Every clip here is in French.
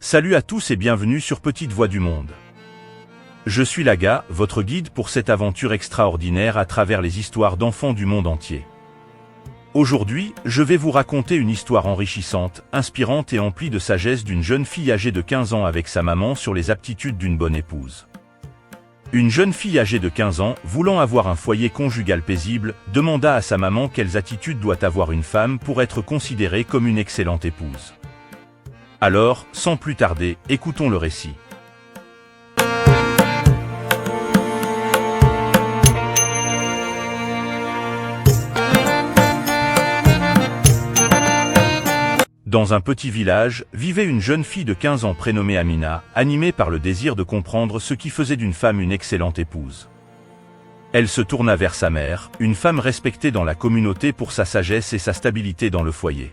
Salut à tous et bienvenue sur Petite Voix du Monde. Je suis Laga, votre guide pour cette aventure extraordinaire à travers les histoires d'enfants du monde entier. Aujourd'hui, je vais vous raconter une histoire enrichissante, inspirante et emplie de sagesse d'une jeune fille âgée de 15 ans avec sa maman sur les aptitudes d'une bonne épouse. Une jeune fille âgée de 15 ans, voulant avoir un foyer conjugal paisible, demanda à sa maman quelles attitudes doit avoir une femme pour être considérée comme une excellente épouse. Alors, sans plus tarder, écoutons le récit. Dans un petit village, vivait une jeune fille de 15 ans prénommée Amina, animée par le désir de comprendre ce qui faisait d'une femme une excellente épouse. Elle se tourna vers sa mère, une femme respectée dans la communauté pour sa sagesse et sa stabilité dans le foyer.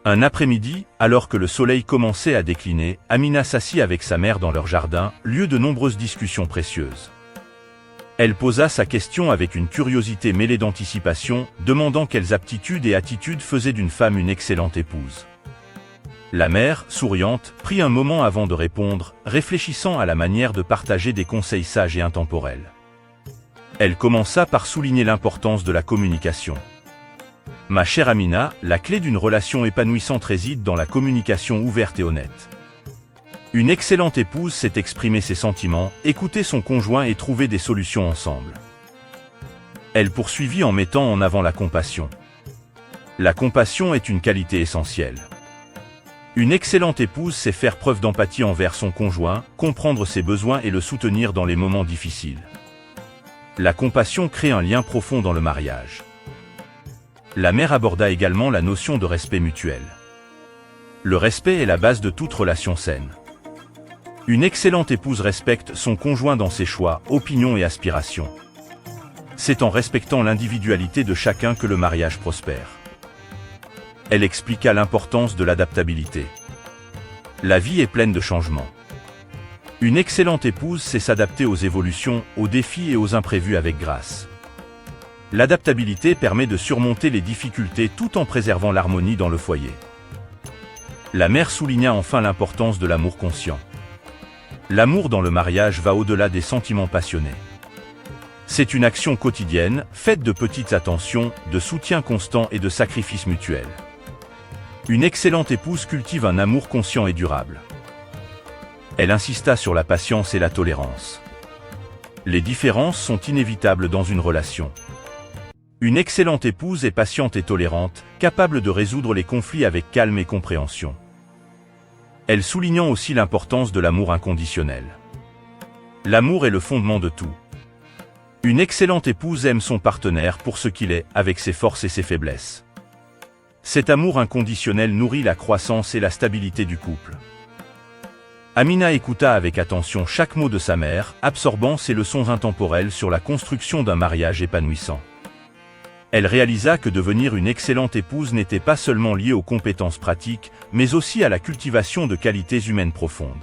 Un après-midi, alors que le soleil commençait à décliner, Amina s'assit avec sa mère dans leur jardin, lieu de nombreuses discussions précieuses. Elle posa sa question avec une curiosité mêlée d'anticipation, demandant quelles aptitudes et attitudes faisaient d'une femme une excellente épouse. La mère, souriante, prit un moment avant de répondre, réfléchissant à la manière de partager des conseils sages et intemporels. Elle commença par souligner l'importance de la communication. Ma chère Amina, la clé d'une relation épanouissante réside dans la communication ouverte et honnête. Une excellente épouse sait exprimer ses sentiments, écouter son conjoint et trouver des solutions ensemble. Elle poursuivit en mettant en avant la compassion. La compassion est une qualité essentielle. Une excellente épouse sait faire preuve d'empathie envers son conjoint, comprendre ses besoins et le soutenir dans les moments difficiles. La compassion crée un lien profond dans le mariage. La mère aborda également la notion de respect mutuel. Le respect est la base de toute relation saine. Une excellente épouse respecte son conjoint dans ses choix, opinions et aspirations. C'est en respectant l'individualité de chacun que le mariage prospère. Elle expliqua l'importance de l'adaptabilité. La vie est pleine de changements. Une excellente épouse sait s'adapter aux évolutions, aux défis et aux imprévus avec grâce. L'adaptabilité permet de surmonter les difficultés tout en préservant l'harmonie dans le foyer. La mère souligna enfin l'importance de l'amour conscient. L'amour dans le mariage va au-delà des sentiments passionnés. C'est une action quotidienne, faite de petites attentions, de soutien constant et de sacrifices mutuels. Une excellente épouse cultive un amour conscient et durable. Elle insista sur la patience et la tolérance. Les différences sont inévitables dans une relation. Une excellente épouse est patiente et tolérante, capable de résoudre les conflits avec calme et compréhension. Elle soulignant aussi l'importance de l'amour inconditionnel. L'amour est le fondement de tout. Une excellente épouse aime son partenaire pour ce qu'il est, avec ses forces et ses faiblesses. Cet amour inconditionnel nourrit la croissance et la stabilité du couple. Amina écouta avec attention chaque mot de sa mère, absorbant ses leçons intemporelles sur la construction d'un mariage épanouissant. Elle réalisa que devenir une excellente épouse n'était pas seulement lié aux compétences pratiques, mais aussi à la cultivation de qualités humaines profondes.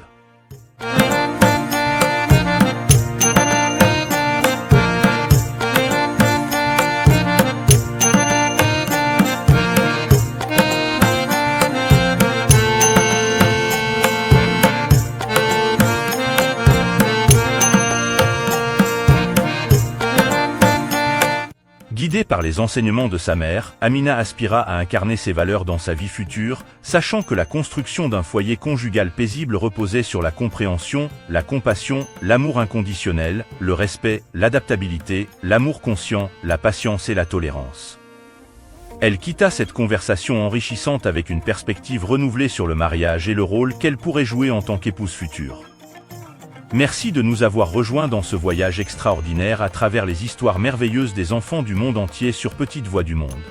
Guidée par les enseignements de sa mère, Amina aspira à incarner ses valeurs dans sa vie future, sachant que la construction d'un foyer conjugal paisible reposait sur la compréhension, la compassion, l'amour inconditionnel, le respect, l'adaptabilité, l'amour conscient, la patience et la tolérance. Elle quitta cette conversation enrichissante avec une perspective renouvelée sur le mariage et le rôle qu'elle pourrait jouer en tant qu'épouse future. Merci de nous avoir rejoints dans ce voyage extraordinaire à travers les histoires merveilleuses des enfants du monde entier sur Petite Voix du Monde.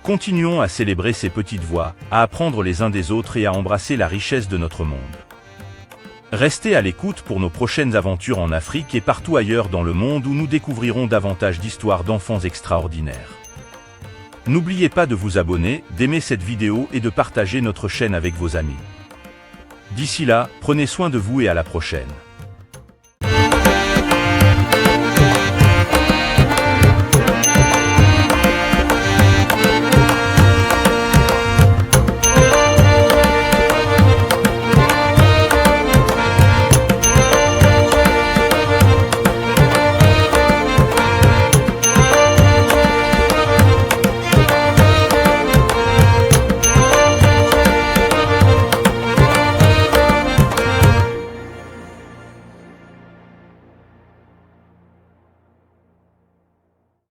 Continuons à célébrer ces petites voix, à apprendre les uns des autres et à embrasser la richesse de notre monde. Restez à l'écoute pour nos prochaines aventures en Afrique et partout ailleurs dans le monde où nous découvrirons davantage d'histoires d'enfants extraordinaires. N'oubliez pas de vous abonner, d'aimer cette vidéo et de partager notre chaîne avec vos amis. D'ici là, prenez soin de vous et à la prochaine.